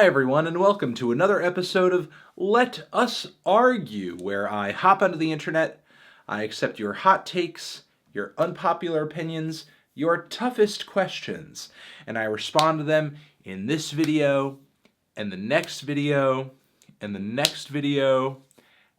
everyone, and welcome to another episode of Let Us Argue, where I hop onto the internet, I accept your hot takes, your unpopular opinions, your toughest questions, and I respond to them in this video, and the next video, and the next video,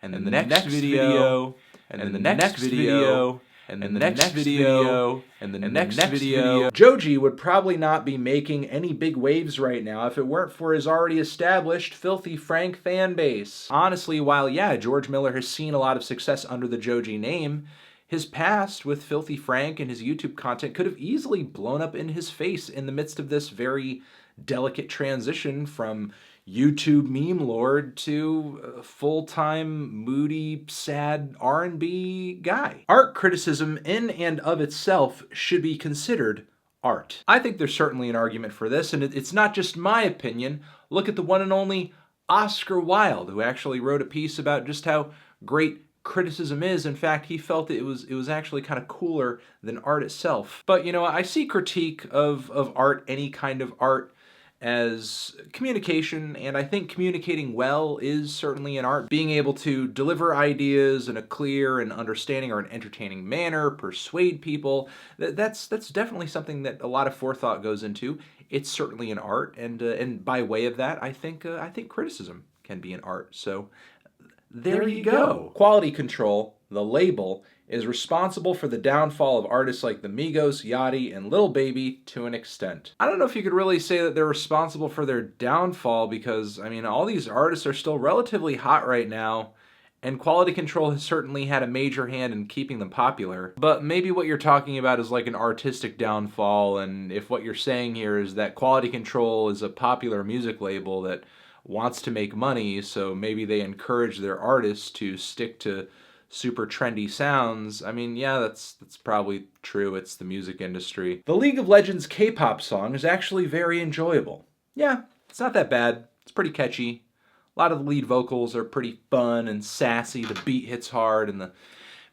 and the next video, and the next video, and the next video, and the next video. Joji would probably not be making any big waves right now if it weren't for his already established Filthy Frank fan base. Honestly, while George Miller has seen a lot of success under the Joji name, his past with Filthy Frank and his YouTube content could have easily blown up in his face in the midst of this very delicate transition from YouTube meme lord to a full-time, moody, sad R&B guy. Art criticism in and of itself should be considered art. I think there's certainly an argument for this, and it's not just my opinion. Look at the one and only Oscar Wilde, who actually wrote a piece about just how great criticism is. In fact, he felt it was actually kind of cooler than art itself. But, I see critique of art, any kind of art, as communication, and I think communicating well is certainly an art. Being able to deliver ideas in a clear and understanding or an entertaining manner, persuade people, that's definitely something that a lot of forethought goes into. It's certainly an art, and by way of that, I think criticism can be an art. So there you go. Quality Control, the label, is responsible for the downfall of artists like the Migos, Yachty, and Lil Baby to an extent. I don't know if you could really say that they're responsible for their downfall because, all these artists are still relatively hot right now, and Quality Control has certainly had a major hand in keeping them popular. But maybe what you're talking about is like an artistic downfall, and if what you're saying here is that Quality Control is a popular music label that wants to make money, so maybe they encourage their artists to stick to super trendy sounds, that's probably true. It's the music industry. The League of Legends K-pop song is actually very enjoyable. Yeah, it's not that bad. It's pretty catchy. A lot of the lead vocals are pretty fun and sassy. The beat hits hard, and the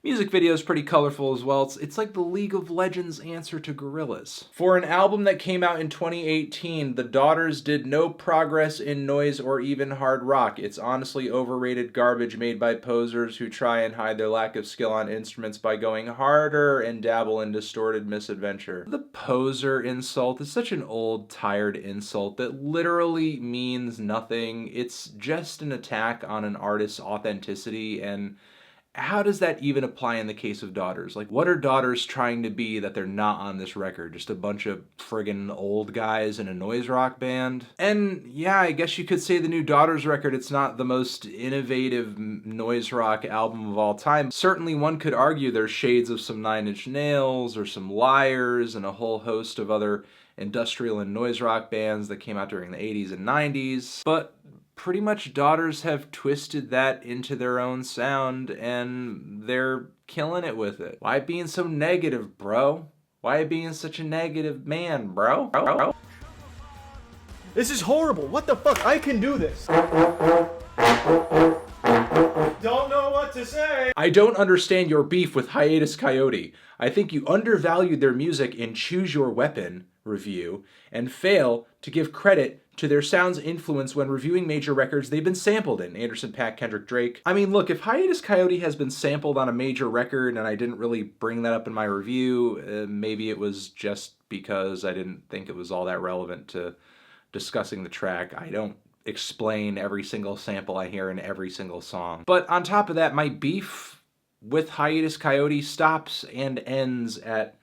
music video is pretty colorful as well. It's like the League of Legends answer to Gorillaz. For an album that came out in 2018, The Daughters did no progress in noise or even hard rock. It's honestly overrated garbage made by posers who try and hide their lack of skill on instruments by going harder and dabble in distorted misadventure. The poser insult is such an old, tired insult that literally means nothing. It's just an attack on an artist's authenticity, and how does that even apply in the case of Daughters? Like, what are Daughters trying to be that they're not on this record? Just a bunch of friggin' old guys in a noise rock band? And yeah, I guess you could say the new Daughters record, it's not the most innovative noise rock album of all time. Certainly one could argue there's shades of some Nine Inch Nails or some Liars and a whole host of other industrial and noise rock bands that came out during the 80s and 90s. But pretty much Daughters have twisted that into their own sound, and they're killing it with it. Why being so negative, bro? Why being such a negative man, bro? This is horrible. What the fuck? I can do this. Don't know what to say. I don't understand your beef with Hiatus Coyote. I think you undervalued their music in Choose Your Weapon review and fail to give credit to their sound's influence when reviewing major records they've been sampled in. Anderson .Paak, Kendrick Drake. Look, if Hiatus Coyote has been sampled on a major record and I didn't really bring that up in my review, maybe it was just because I didn't think it was all that relevant to discussing the track. I don't explain every single sample I hear in every single song. But on top of that, my beef with Hiatus Coyote stops and ends at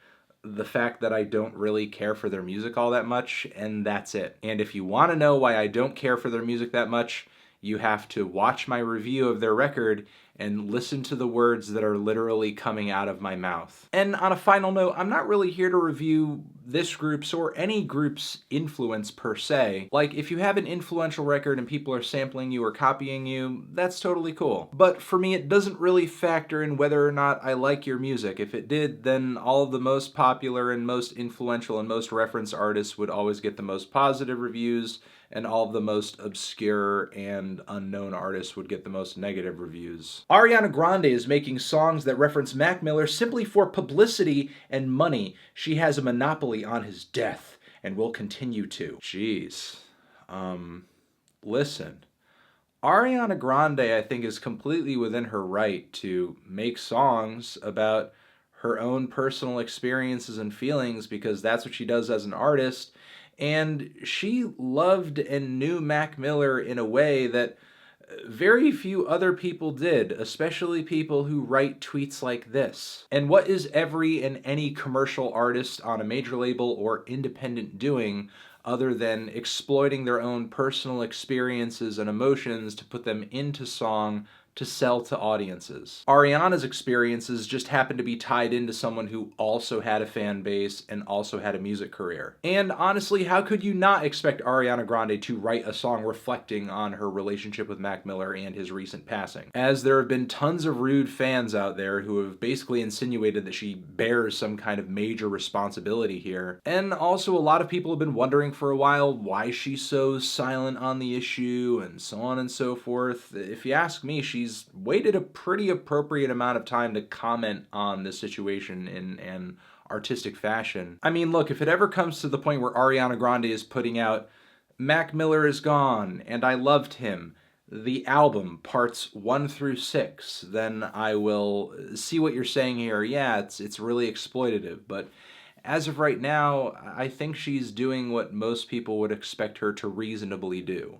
the fact that I don't really care for their music all that much, and that's it. And if you want to know why I don't care for their music that much, you have to watch my review of their record and listen to the words that are literally coming out of my mouth. And on a final note, I'm not really here to review this group's or any group's influence per se. Like, if you have an influential record and people are sampling you or copying you, that's totally cool. But for me, it doesn't really factor in whether or not I like your music. If it did, then all of the most popular and most influential and most referenced artists would always get the most positive reviews, and all of the most obscure and unknown artists would get the most negative reviews. Ariana Grande is making songs that reference Mac Miller simply for publicity and money. She has a monopoly on his death and will continue to. Jeez. listen, Ariana Grande, I think, is completely within her right to make songs about her own personal experiences and feelings because that's what she does as an artist. And she loved and knew Mac Miller in a way that very few other people did, especially people who write tweets like this. And what is every and any commercial artist on a major label or independent doing other than exploiting their own personal experiences and emotions to put them into song to sell to audiences? Ariana's experiences just happened to be tied into someone who also had a fan base and also had a music career. And honestly, how could you not expect Ariana Grande to write a song reflecting on her relationship with Mac Miller and his recent passing? As there have been tons of rude fans out there who have basically insinuated that she bears some kind of major responsibility here. And also a lot of people have been wondering for a while why she's so silent on the issue and so on and so forth. If you ask me, she's waited a pretty appropriate amount of time to comment on this situation in an artistic fashion. I mean, look, if it ever comes to the point where Ariana Grande is putting out Mac Miller is Gone and I Loved Him, the album, parts 1 through 6, then I will see what you're saying here. Yeah, it's really exploitative, but as of right now, I think she's doing what most people would expect her to reasonably do.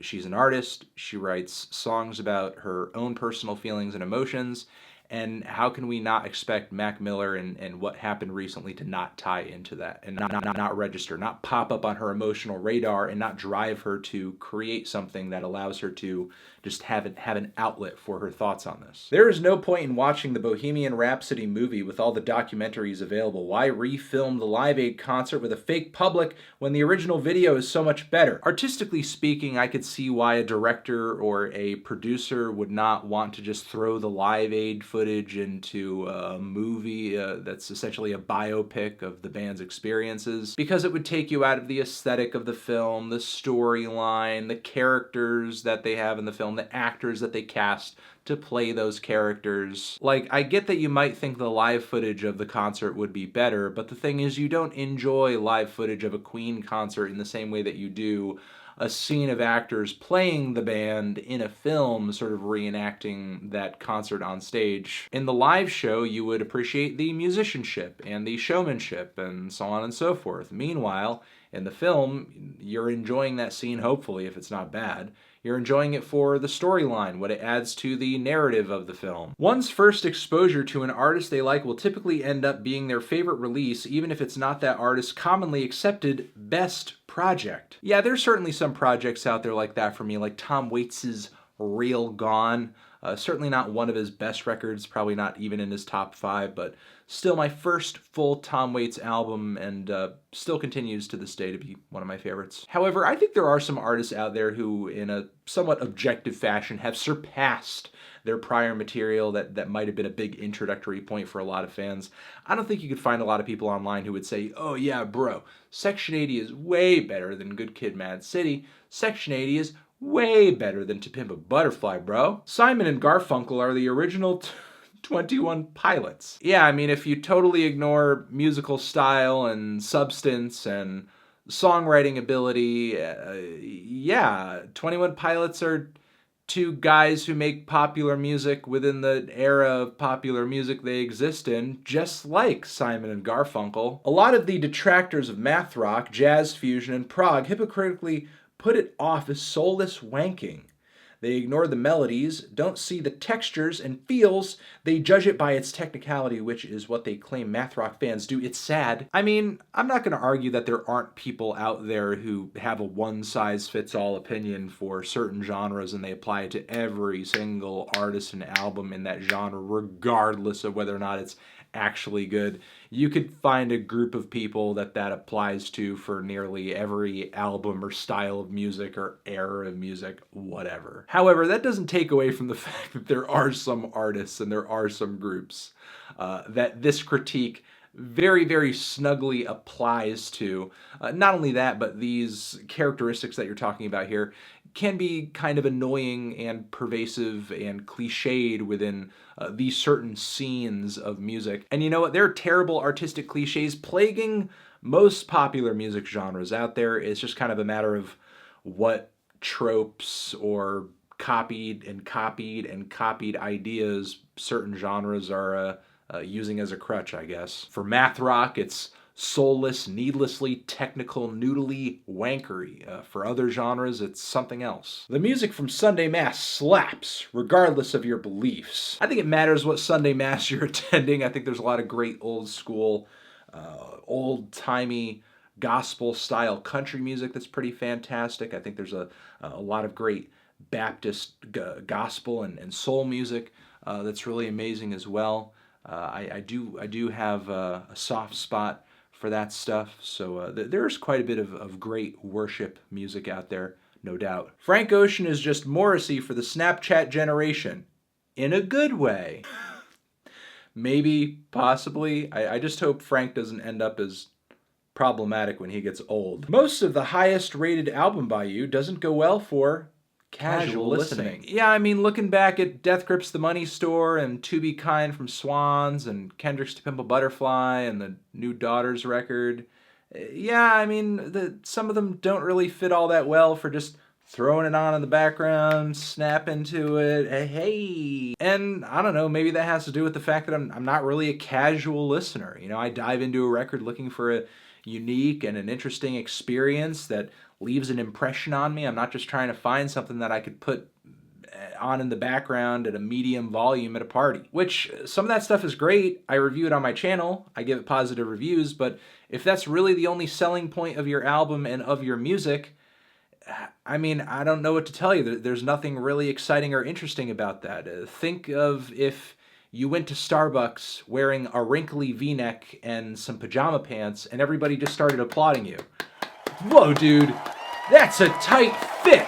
She's an artist, she writes songs about her own personal feelings and emotions, and how can we not expect Mac Miller and what happened recently to not tie into that and not register, not pop up on her emotional radar and not drive her to create something that allows her to just have an outlet for her thoughts on this? There is no point in watching the Bohemian Rhapsody movie with all the documentaries available. Why refilm the Live Aid concert with a fake public when the original video is so much better? Artistically speaking, I could see why a director or a producer would not want to just throw the Live Aid footage into a movie that's essentially a biopic of the band's experiences, because it would take you out of the aesthetic of the film, the storyline, the characters that they have in the film, the actors that they cast to play those characters. Like, I get that you might think the live footage of the concert would be better, but the thing is, you don't enjoy live footage of a Queen concert in the same way that you do a scene of actors playing the band in a film, sort of reenacting that concert on stage. In the live show, you would appreciate the musicianship and the showmanship and so on and so forth. Meanwhile, in the film, you're enjoying that scene, hopefully, if it's not bad. You're enjoying it for the storyline, what it adds to the narrative of the film. One's first exposure to an artist they like will typically end up being their favorite release, even if it's not that artist's commonly accepted best project. Yeah, there's certainly some projects out there like that for me, like Tom Waits' Real Gone. Certainly not one of his best records, probably not even in his top 5, but still my first full Tom Waits album, and still continues to this day to be one of my favorites. However, I think there are some artists out there who, in a somewhat objective fashion, have surpassed their prior material that might have been a big introductory point for a lot of fans. I don't think you could find a lot of people online who would say, oh yeah, bro, Section 80 is way better than Good Kid, Mad City. Section 80 is way better than To Pimp a Butterfly, bro. Simon and Garfunkel are the original 21 Pilots. Yeah, I mean, if you totally ignore musical style and substance and songwriting ability, yeah, 21 Pilots are two guys who make popular music within the era of popular music they exist in, just like Simon and Garfunkel. A lot of the detractors of math rock, jazz fusion, and prog hypocritically put it off as soulless wanking. They ignore the melodies, don't see the textures and feels, they judge it by its technicality, which is what they claim math rock fans do. It's sad. I mean, I'm not going to argue that there aren't people out there who have a one-size-fits-all opinion for certain genres and they apply it to every single artist and album in that genre, regardless of whether or not it's actually good. You could find a group of people that applies to for nearly every album or style of music or era of music, whatever. However, that doesn't take away from the fact that there are some artists and there are some groups that this critique very, very snugly applies to. Not only that, but these characteristics that you're talking about here can be kind of annoying and pervasive and cliched within these certain scenes of music. And you know what? There are terrible artistic cliches plaguing most popular music genres out there. It's just kind of a matter of what tropes or copied and copied and copied ideas certain genres are using as a crutch, I guess. For math rock, it's soulless, needlessly technical, noodly wankery. For other genres, it's something else. The music from Sunday Mass slaps, regardless of your beliefs. I think it matters what Sunday Mass you're attending. I think there's a lot of great old school, old-timey, gospel-style country music that's pretty fantastic. I think there's a lot of great Baptist gospel and soul music that's really amazing as well. I do have a soft spot for that stuff, so there's quite a bit of great worship music out there, no doubt. Frank Ocean is just Morrissey for the Snapchat generation, in a good way. Maybe, possibly. I just hope Frank doesn't end up as problematic when he gets old. Most of the highest rated album by you doesn't go well for casual listening. Yeah, I mean, looking back at Death Grips the Money Store and To Be Kind from Swans and Kendrick's To Pimp a Butterfly and the New Daughters record, yeah, I mean, some of them don't really fit all that well for just throwing it on in the background, snap into it, hey. And I don't know, maybe that has to do with the fact that I'm not really a casual listener. You know, I dive into a record looking for a unique and an interesting experience that leaves an impression on me. I'm not just trying to find something that I could put on in the background at a medium volume at a party, which some of that stuff is great. I review it on my channel. I give it positive reviews, but if that's really the only selling point of your album and of your music, I mean, I don't know what to tell you. There's nothing really exciting or interesting about that. Think of if you went to Starbucks wearing a wrinkly V-neck and some pajama pants and everybody just started applauding you. Whoa, dude, that's a tight fit.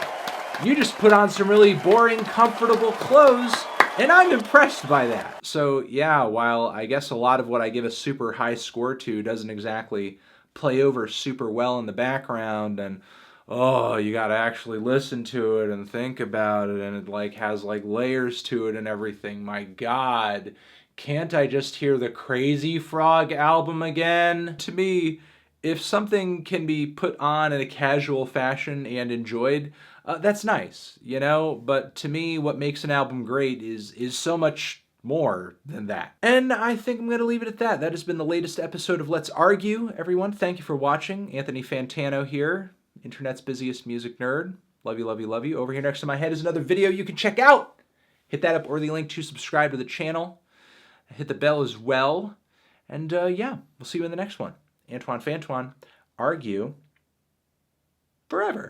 You just put on some really boring, comfortable clothes, and I'm impressed by that. So yeah, while I guess a lot of what I give a super high score to doesn't exactly play over super well in the background, and oh, you gotta actually listen to it and think about it, and it like has like layers to it and everything. My God, can't I just hear the Crazy Frog album again? To me, if something can be put on in a casual fashion and enjoyed, that's nice, you know? But to me, what makes an album great is so much more than that. And I think I'm going to leave it at that. That has been the latest episode of Let's Argue, everyone. Thank you for watching. Anthony Fantano here, internet's busiest music nerd. Love you, love you, love you. Over here next to my head is another video you can check out. Hit that up or the link to subscribe to the channel. Hit the bell as well. And yeah, we'll see you in the next one. Antoine Fantoine, argue forever.